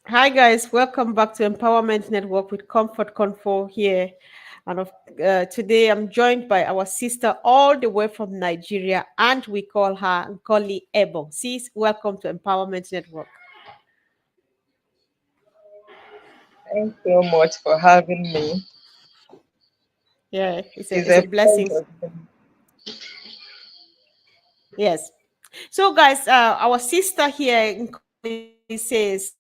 Hi guys, welcome back to Empowerment Network with Comfort Confo here. And today I'm joined by our sister all the way from Nigeria, and we call her Nkoli Ebo. Sis, welcome to Empowerment Network. Thanks so much for having me. Yeah, it's a It's it's a a blessing. pleasure. Yes. So, guys, our sister here in says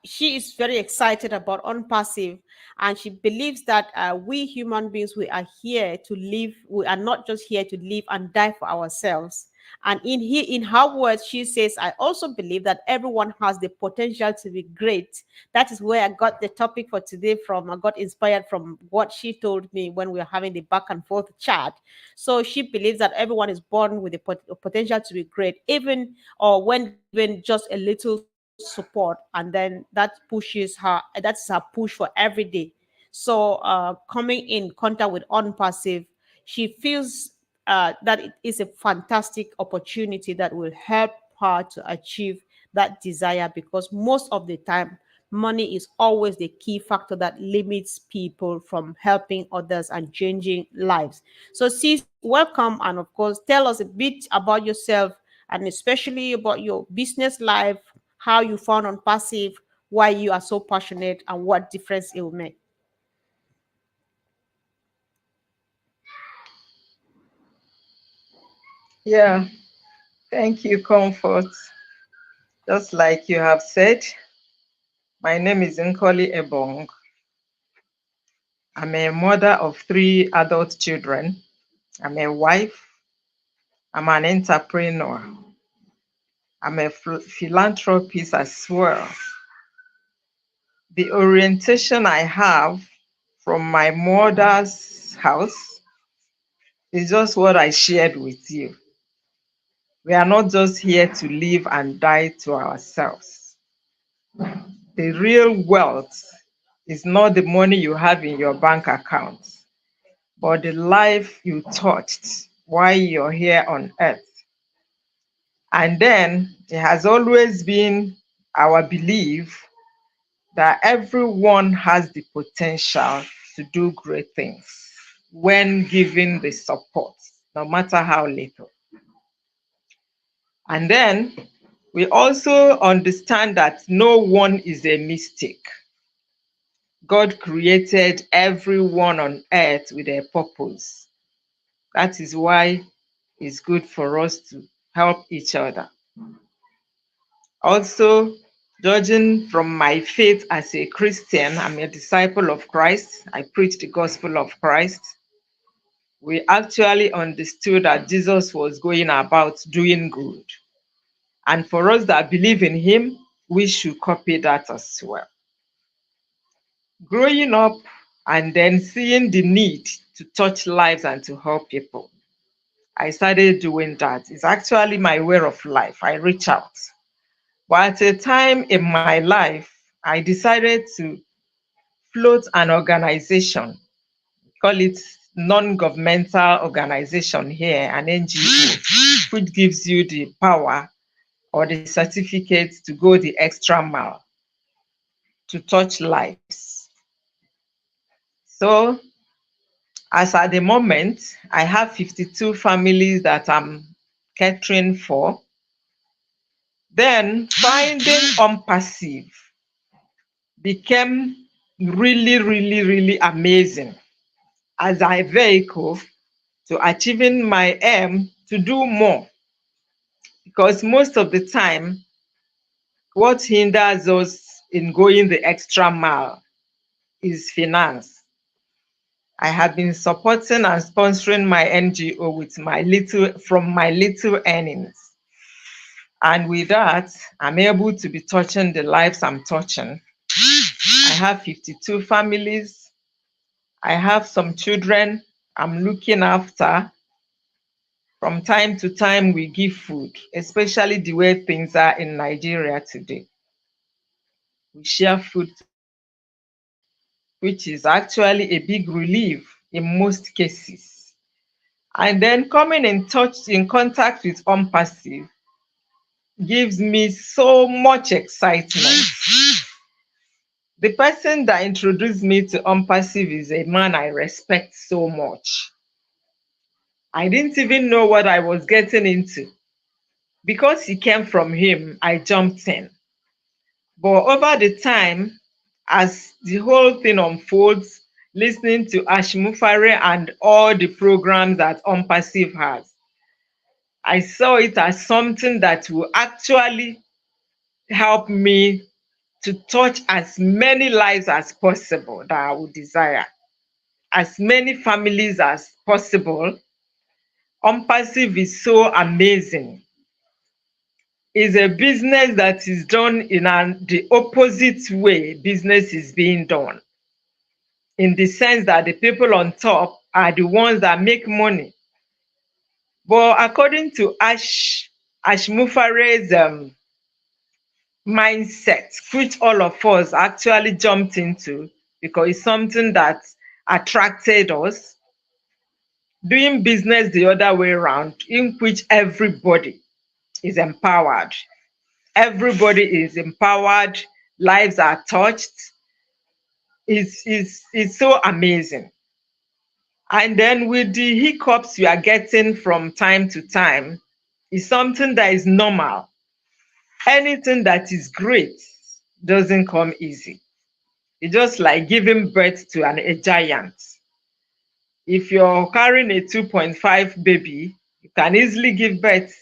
she is very excited about unpassive, and she believes that we human beings we are here to live. We are not just here to live and die for ourselves. And in her words, she says, "I also believe that everyone has the potential to be great." That is where I got the topic for today from. I got inspired from what she told me when we were having the back and forth chat. So she believes that everyone is born with the potential to be great, even or when given just a little support, and then that pushes her. That's her push for every day. So coming in contact with unpassive, she feels that it is a fantastic opportunity that will help her to achieve that desire, because most of the time money is always the key factor that limits people from helping others and changing lives. So, sis, welcome, and of course, tell us a bit about yourself and especially about your business life, how you found on passive, why you are so passionate, and what difference it will make. Yeah, thank you, Comfort. Just like you have said, my name is Nkoli Ebong. I'm a mother of three adult children. I'm a wife. I'm an entrepreneur. I'm a philanthropist as well. The orientation I have from my mother's house is just what I shared with you. We are not just here to live and die to ourselves. The real wealth is not the money you have in your bank account, but the life you touched while you're here on earth. And then it has always been our belief that everyone has the potential to do great things when given the support, no matter how little. And then we also understand that no one is a mistake. God created everyone on earth with a purpose. That is why it's good for us to help each other. Also, judging from my faith as a Christian, I'm a disciple of Christ. I preach the gospel of Christ. We actually understood that Jesus was going about doing good. And for us that believe in him, we should copy that as well. Growing up and then seeing the need to touch lives and to help people, I started doing that. It's actually my way of life. I reach out. But at a time in my life, I decided to float an organization, call it non-governmental organization here, an NGO, which gives you the power or the certificate to go the extra mile to touch lives. So as at the moment, I have 52 families that I'm catering for. Then finding Unpassive became really amazing as a vehicle to achieving my aim to do more. Because most of the time, what hinders us in going the extra mile is finance. I have been supporting and sponsoring my NGO with my little earnings. And with that, I'm able to be touching the lives I'm touching. I have 52 families. I have some children I'm looking after. From time to time, we give food, especially the way things are in Nigeria today. We share food together, which is actually a big relief in most cases. And then coming in contact with Unpassive gives me so much excitement The person that introduced me to Unpassive is a man I respect so much. I didn't even know what I was getting into. Because he came from him, I jumped in. But over the time, as the whole thing unfolds, listening to Ashmufare and all the programs that Unpassive has, I saw it as something that will actually help me to touch as many lives as possible that I would desire, as many families as possible. Unpassive is so amazing. It's a business that is done in the opposite way business is being done, in the sense that the people on top are the ones that make money. But according to Ash Mufare's mindset, which all of us actually jumped into because it's something that attracted us, doing business the other way around, in which everybody is empowered. Everybody is empowered, lives are touched. It's so amazing. And then with the hiccups you are getting from time to time, it's something that is normal. Anything that is great doesn't come easy. It's just like giving birth to a giant. If you're carrying a 2.5 baby, you can easily give birth.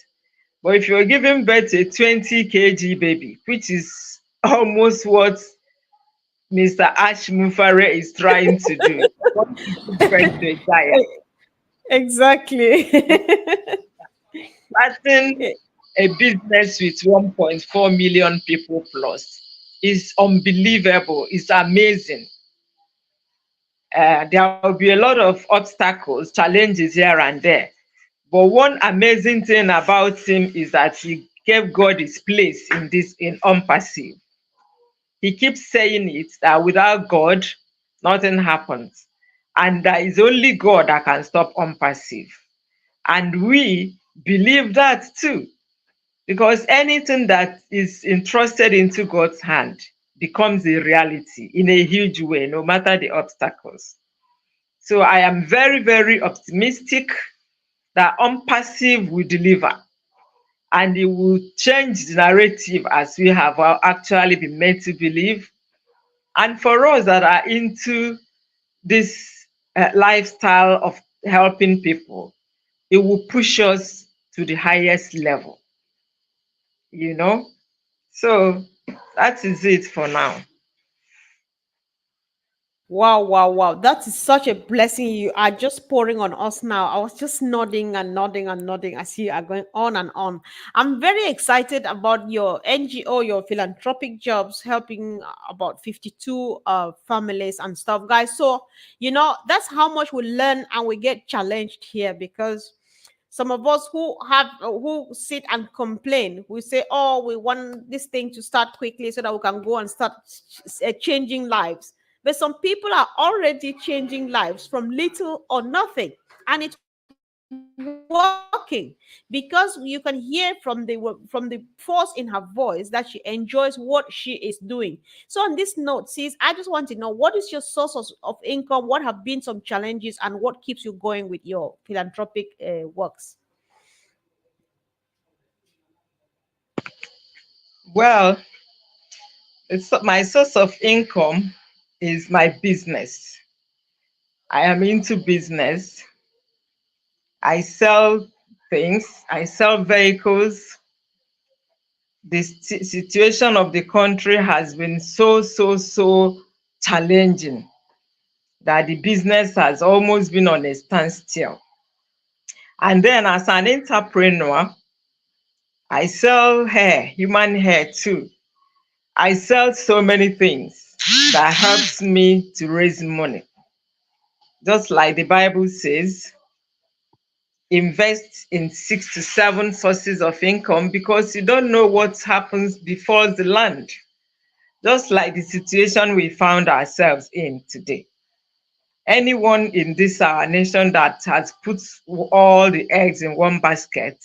But if you're giving birth to a 20 kg baby, which is almost what Mr. Ash Mufare is trying to do, want to give birth to a giant. Exactly. Starting a business with 1.4 million people plus is unbelievable. It's amazing. There will be a lot of obstacles, challenges here and there. But one amazing thing about him is that he gave God his place in Unpassive. He keeps saying it that without God, nothing happens. And that is only God that can stop Unpassive. And we believe that too. Because anything that is entrusted into God's hand becomes a reality in a huge way, no matter the obstacles. So I am very, very optimistic that Unpassive will deliver, and it will change the narrative as we have actually been made to believe. And for us that are into this lifestyle of helping people, it will push us to the highest level, you know? So that is it for now. Wow, wow, wow. That is such a blessing. You are just pouring on us now. I was just nodding and nodding and nodding as you are going on and on. I'm very excited about your NGO, your philanthropic jobs, helping about 52 families and stuff, guys. So, that's how much we learn and we get challenged here, because some of us who sit and complain, we say, oh, we want this thing to start quickly so that we can go and start changing lives. But some people are already changing lives from little or nothing, and it's working, because you can hear from the force in her voice that she enjoys what she is doing. So on this note, sis, I just want to know, what is your source of income? What have been some challenges, and what keeps you going with your philanthropic works? Well, my source of income is my business. I am into business. I sell things, I sell vehicles. The situation of the country has been so challenging that the business has almost been on a standstill. And then as an entrepreneur, I sell hair, human hair too. I sell so many things that helps me to raise money. Just like the Bible says, invest in 6 to 7 sources of income, because you don't know what happens before the land. Just like the situation we found ourselves in today. Anyone in this our nation that has put all the eggs in one basket,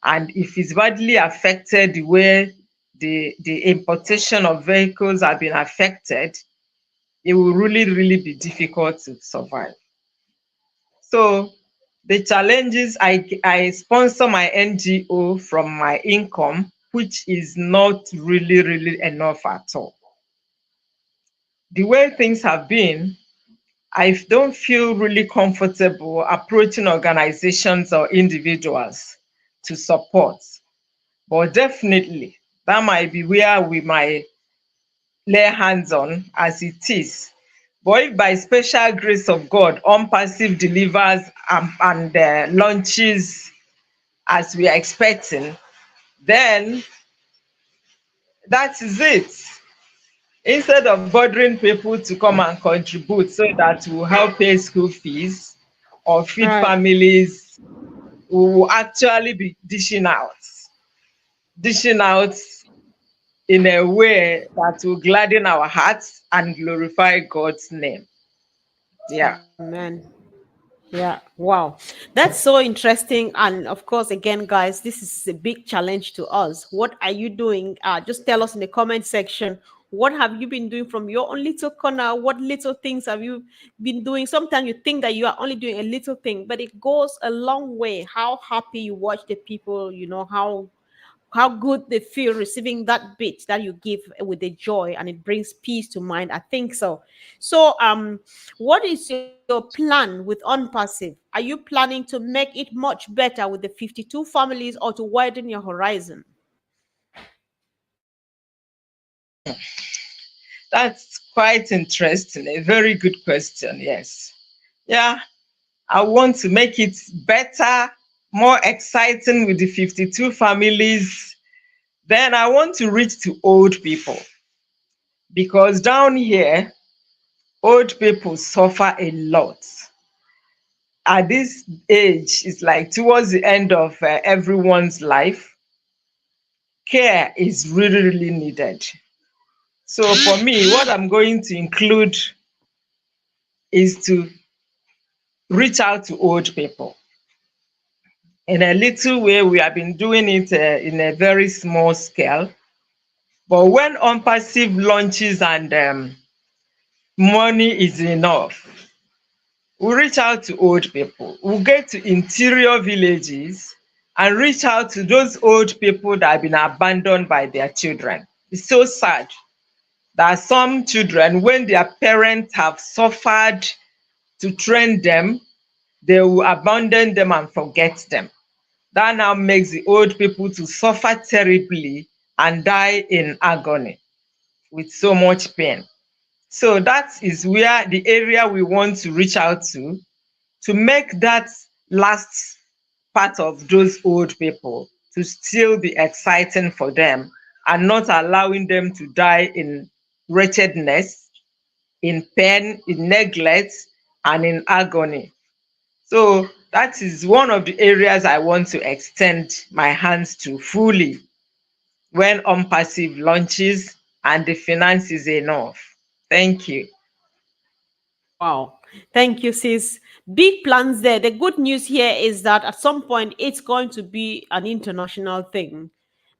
and if it's badly affected the way the importation of vehicles have been affected, it will really, really be difficult to survive. So the challenges, I sponsor my NGO from my income, which is not really, really enough at all. The way things have been, I don't feel really comfortable approaching organizations or individuals to support. But definitely, that might be where we might lay hands on as it is. But if by special grace of God, Unpassive delivers and launches as we are expecting, then that is it. Instead of bothering people to come and contribute so that we'll help pay school fees or feed Right. families, we will actually be dishing out in a way that will gladden our hearts and glorify God's name. Yeah. Amen. Yeah, wow. That's so interesting. And of course, again, guys, this is a big challenge to us. What are you doing? Just tell us in the comment section. What have you been doing from your own little corner? What little things have you been doing? Sometimes you think that you are only doing a little thing, but it goes a long way. How happy you watch the people, how good they feel receiving that bit that you give with the joy, and it brings peace to mind. I think so. So what is your plan with Unpassive? Are you planning to make it much better with the 52 families, or to widen your horizon? That's quite interesting. A very good question. Yes. Yeah. I want to make it better, more exciting with the 52 families. Then I want to reach to old people because down here, old people suffer a lot. At this age, it's like towards the end of everyone's life, care is really, really needed. So for me, what I'm going to include is to reach out to old people. In a little way, we have been doing it in a very small scale. But when Unpassive launches and money is enough, we reach out to old people. We'll get to interior villages and reach out to those old people that have been abandoned by their children. It's so sad that some children, when their parents have suffered to train them, they will abandon them and forget them. That now makes the old people to suffer terribly and die in agony with so much pain. So that is where the area we want to reach out to make that last part of those old people to still be exciting for them and not allowing them to die in wretchedness, in pain, in neglect, and in agony. So that is one of the areas I want to extend my hands to fully when Unpassive launches and the finance is enough. Thank you. Wow. Thank you, sis. Big plans there. The good news here is that at some point it's going to be an international thing,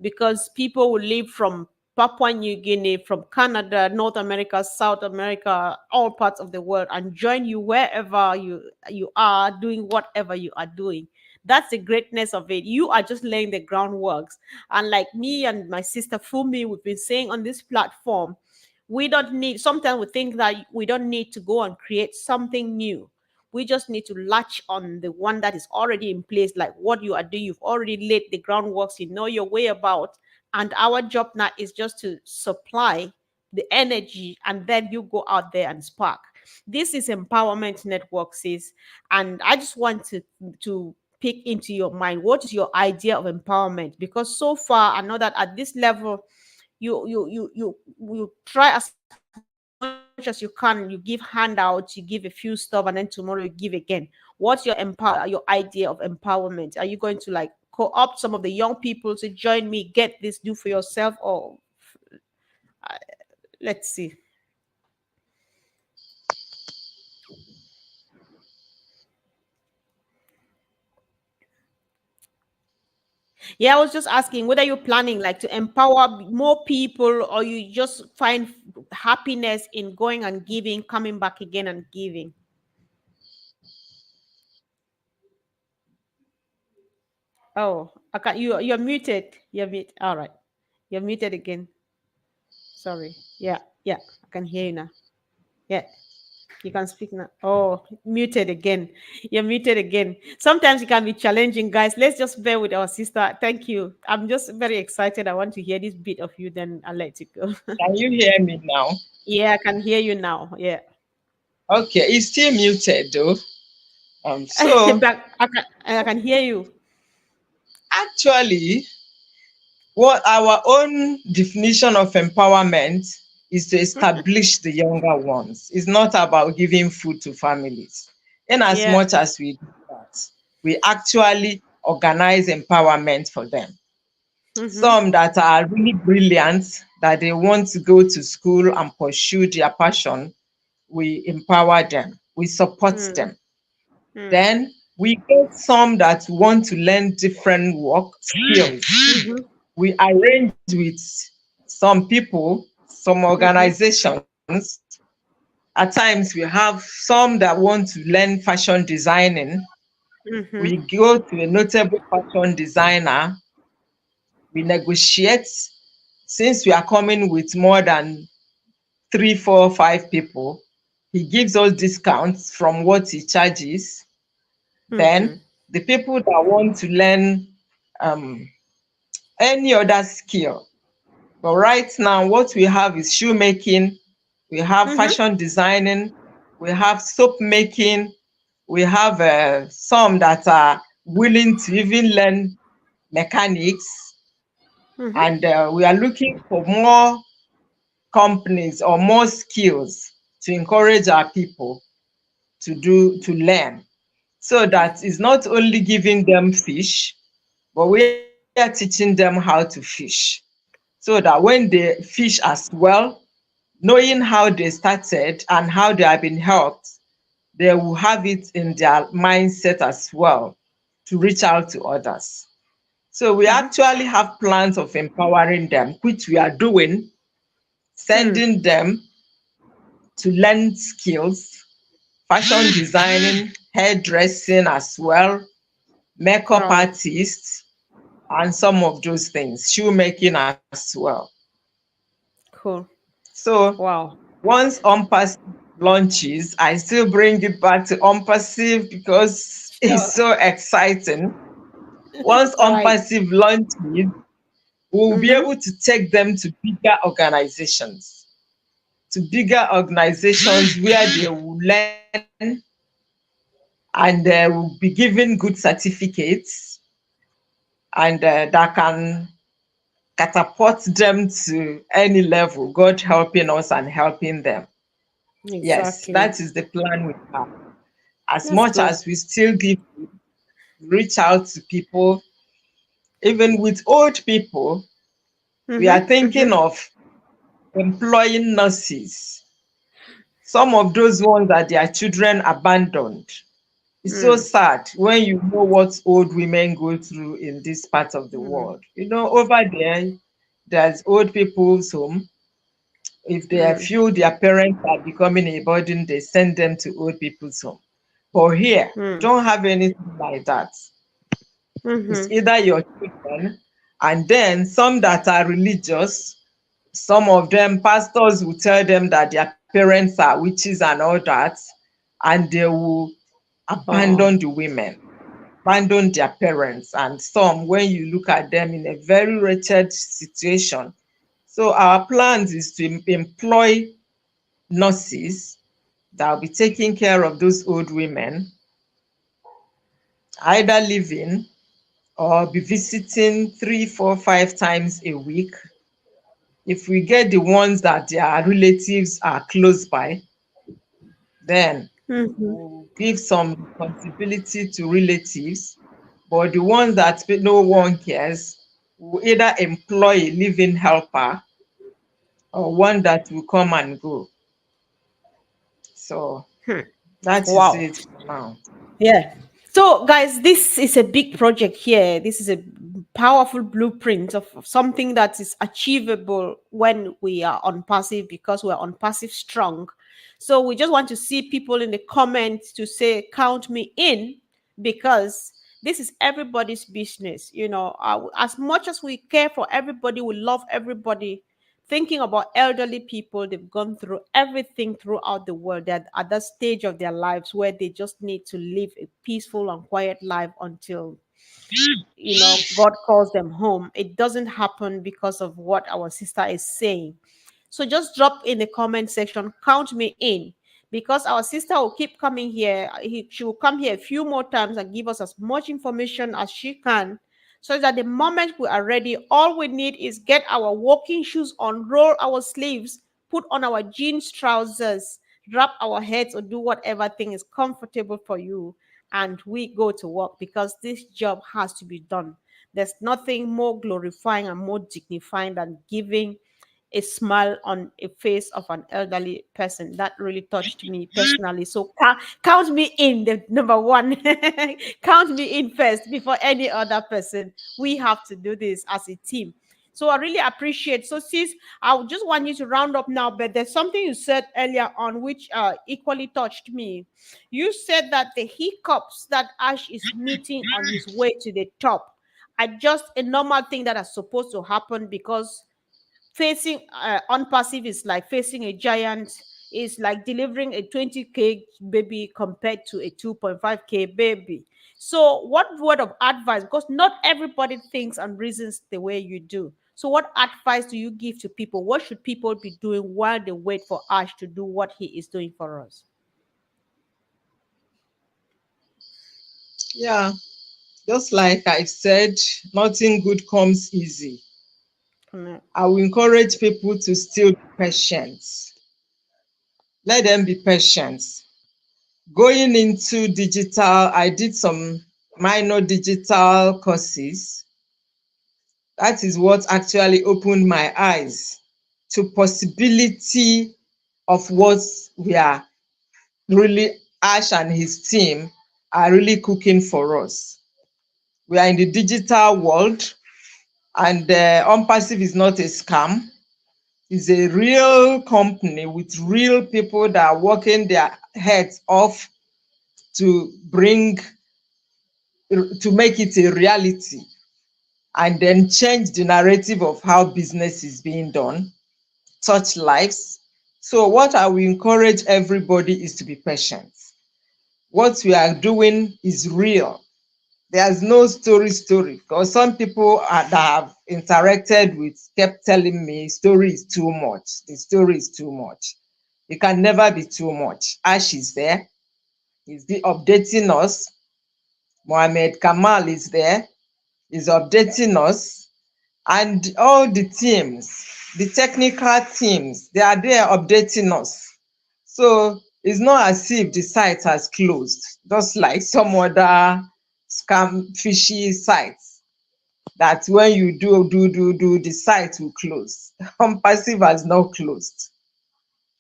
because people will live from Papua New Guinea, from Canada, North America, South America, all parts of the world, and join you wherever you are doing whatever you are doing. That's the greatness of it. You are just laying the groundworks. And like me and my sister Fumi, we've been saying on this platform, we don't need, sometimes we think that we don't need to go and create something new. We just need to latch on the one that is already in place, like what you are doing. You've already laid the groundworks, you know your way about. And our job now is just to supply the energy, and then you go out there and spark. This is Empowerment Network, sis. And I just want to pick into your mind, what is your idea of empowerment? Because so far I know that at this level, you try as much as you can. You give handouts, you give a few stuff, and then tomorrow you give again. What's your idea of empowerment? Are you going to like co-opt some of the young people to join me, get this, do for yourself, or let's see. Yeah, I was just asking whether you're planning like to empower more people, or you just find happiness in going and giving, coming back again and giving. Oh, I can you're muted. You're mute. All right. You're muted again. Sorry. Yeah, yeah. I can hear you now. Yeah. You can speak now. Oh, muted again. You're muted again. Sometimes it can be challenging, guys. Let's just bear with our sister. Thank you. I'm just very excited. I want to hear this bit of you, then I'll let you go. Can you hear me now? Yeah, I can hear you now. Yeah. Okay, it's still muted though. So But I can hear you. actually, what our own definition of empowerment is to establish the younger ones. It's not about giving food to families. In as Yeah. much as we do that, we actually organize empowerment for them. Mm-hmm. Some that are really brilliant, that they want to go to school and pursue their passion, we empower them, we support Mm, them. mm, Then we get some that want to learn different work skills. mm-hmm. We arrange with some people, some Mm-hmm. organizations. At times we have some that want to learn fashion designing. Mm-hmm. We go to a notable fashion designer, we negotiate. Since we are coming with more than 3, 4, 5 people, he gives us discounts from what he charges. Mm-hmm. Then the people that want to learn um, any other skill. But right now, what we have is shoemaking, we have Mm-hmm. fashion designing, we have soap making, we have some that are willing to even learn mechanics, Mm-hmm. and we are looking for more companies or more skills to encourage our people to learn, so that it's not only giving them fish, but we are teaching them how to fish, so that when they fish as well, knowing how they started and how they have been helped, they will have it in their mindset as well to reach out to others. So we Mm-hmm. actually have plans of empowering them, which we are doing, Mm. sending them to learn skills, fashion designing, hairdressing as well, makeup Wow. artists, and some of those things, shoemaking as well. Cool. So Wow. once OMPAS launches, I still bring it back to OMPASIVE because Sure. it's so exciting. Once All right. OMPASIVE launches, we'll be Mm-hmm. able to take them to bigger organizations where they will learn, and will be given good certificates, and that can catapult them to any level, God helping us and helping them. Yes, Exactly. that is the plan we have. As That's much good. as we still reach out to people, even with old people, we are Mm-hmm. thinking Mm-hmm. of employing nurses. Some of those ones that their children abandoned. It's so Mm. sad when you know what old women go through in this part of the Mm. world. Over there, there's old people's home. If they Mm. feel their parents are becoming a burden, they send them to old people's home. But here, we Mm. don't have anything like that. It's Mm-hmm. either your children, and then some that are religious, some of them, pastors will tell them that their parents are witches and all that, and they will Oh. abandon the women, abandon their parents, and some, when you look at them, in a very wretched situation. So our plans is to employ nurses that will be taking care of those old women, either living or be visiting 3, 4, 5 times a week. If we get the ones that their relatives are close by, then Mm-hmm. we'll give some responsibility to relatives. But the ones that no one cares, we'll either employ a living helper or one that will come and go. So Hmm. that is Wow. it for now. Yeah. So, guys, this is a big project here. This is a powerful blueprint of something that is achievable when we are on passive, because we're on passive strong. So, we just want to see people in the comments to say, count me in, because this is everybody's business. As much as we care for everybody, we love everybody. Thinking about elderly people, they've gone through everything throughout the world. They're at that stage of their lives where they just need to live a peaceful and quiet life until God calls them home. It doesn't happen because of what our sister is saying. So just drop in the comment section, count me in, because our sister will keep coming here. She will come here a few more times and give us as much information as she can, so that the moment we are ready, all we need is get our walking shoes on, roll our sleeves, put on our jeans, trousers, wrap our heads, or do whatever thing is comfortable for you, and we go to work, because this job has to be done. There's nothing more glorifying and more dignifying than giving a smile on a face of an elderly person. That really touched me personally. So count me in, the number one. Count me in first before any other person. We have to do this as a team. So I really appreciate. So sis, I would just want you to round up now, but there's something you said earlier on which equally touched me. You said that the hiccups that Ash is meeting on his way to the top are just a normal thing that are supposed to happen, because facing on passive is like facing a giant, is like delivering a 20K baby compared to a 2.5K baby. So what word of advice, because not everybody thinks and reasons the way you do, so what advice do you give to people? What should people be doing while they wait for Ash to do what he is doing for us? Yeah, just like I said, nothing good comes easy. Mm. I will encourage people to still be patient. Let them be patient. Going into digital, I did some minor digital courses. That is what actually opened my eyes to possibility of what we are really, Ash and his team are really cooking for us. We are in the digital world, and OnPassive is not a scam. It's a real company with real people that are working their heads off to make it a reality, and then change the narrative of how business is being done, touch lives. So what I will encourage everybody is to be patient. What we are doing is real. There's no story, because some people that have interacted with kept telling me story is too much. The story is too much. It can never be too much. Ash is there. He's updating us. Mohammed Kamal is there. He's updating us. And all the teams, the technical teams, they are there updating us. So it's not as if the site has closed, just like some other scam fishy sites that when you do, the site will close. Passive has not closed.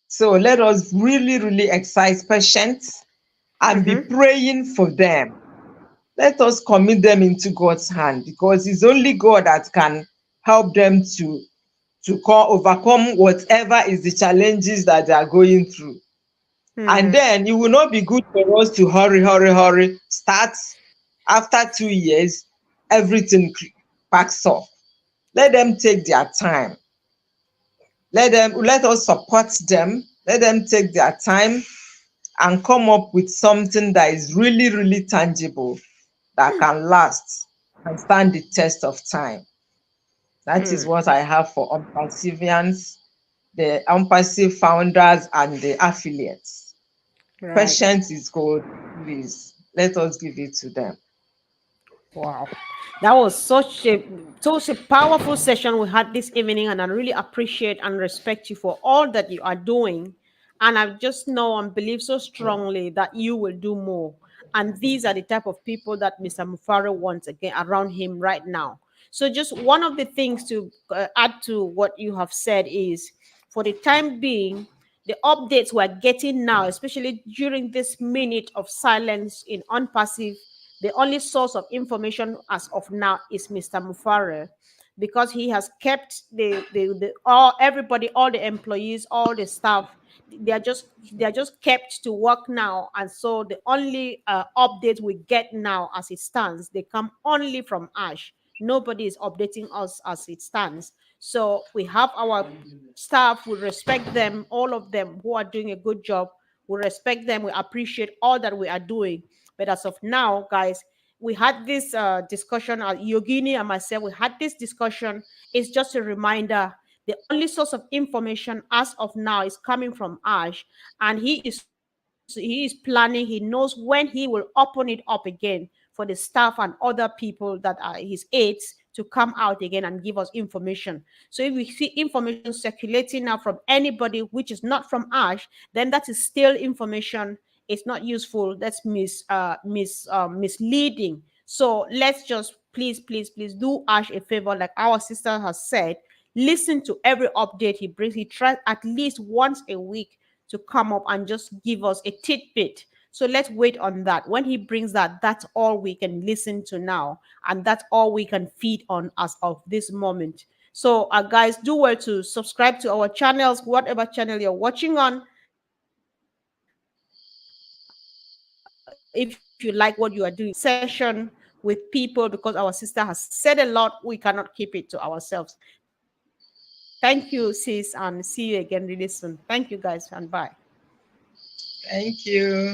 So let us really, really exercise patience and be Mm-hmm. praying for them. Let us commit them into God's hand, because it's only God that can help them to overcome whatever is the challenges that they are going through. And Mm-hmm. then it will not be good for us to hurry, start. After 2 years, everything backs off. Let them take their time. Let us support them. Let them take their time and come up with something that is really, really tangible, that can last and stand the test of time. That is Mm. what I have for Unpassivians, the Unpassive founders and the affiliates. Right. Patience is gold, please. Let us give it to them. Wow. That was such a powerful session we had this evening, and I really appreciate and respect you for all that you are doing. And I just know and believe so strongly that you will do more. And these are the type of people that Mr. Mufaro wants again around him right now. So, just one of the things to add to what you have said is, for the time being, the updates we're getting now, especially during this minute of silence in Unpassive, The only source of information as of now is Mr. Mufare, because he has kept the all everybody, all the employees, all the staff, they are just kept to work now. And so the only update we get now as it stands, they come only from Ash. Nobody is updating us as it stands. So we have our staff, we respect them, all of them who are doing a good job. We respect them, we appreciate all that we are doing. But as of now, guys, we had this discussion, Yogini and myself, we had this discussion. It's just a reminder. The only source of information as of now is coming from Ash, and he is planning. He knows when he will open it up again for the staff and other people that are his aides to come out again and give us information. So if we see information circulating now from anybody which is not from Ash, then that is still information. It's not useful. That's misleading. So let's just please do Ash a favor, like our sister has said. Listen to every update he brings. He tries at least once a week to come up and just give us a tidbit. So let's wait on that. When he brings that, that's all we can listen to now. And that's all we can feed on as of this moment. So, guys, do well to subscribe to our channels, whatever channel you're watching on. If you like what you are doing, session with people, because our sister has said a lot, we cannot keep it to ourselves. Thank you, sis, and see you again really soon. Thank you, guys, and bye. Thank you.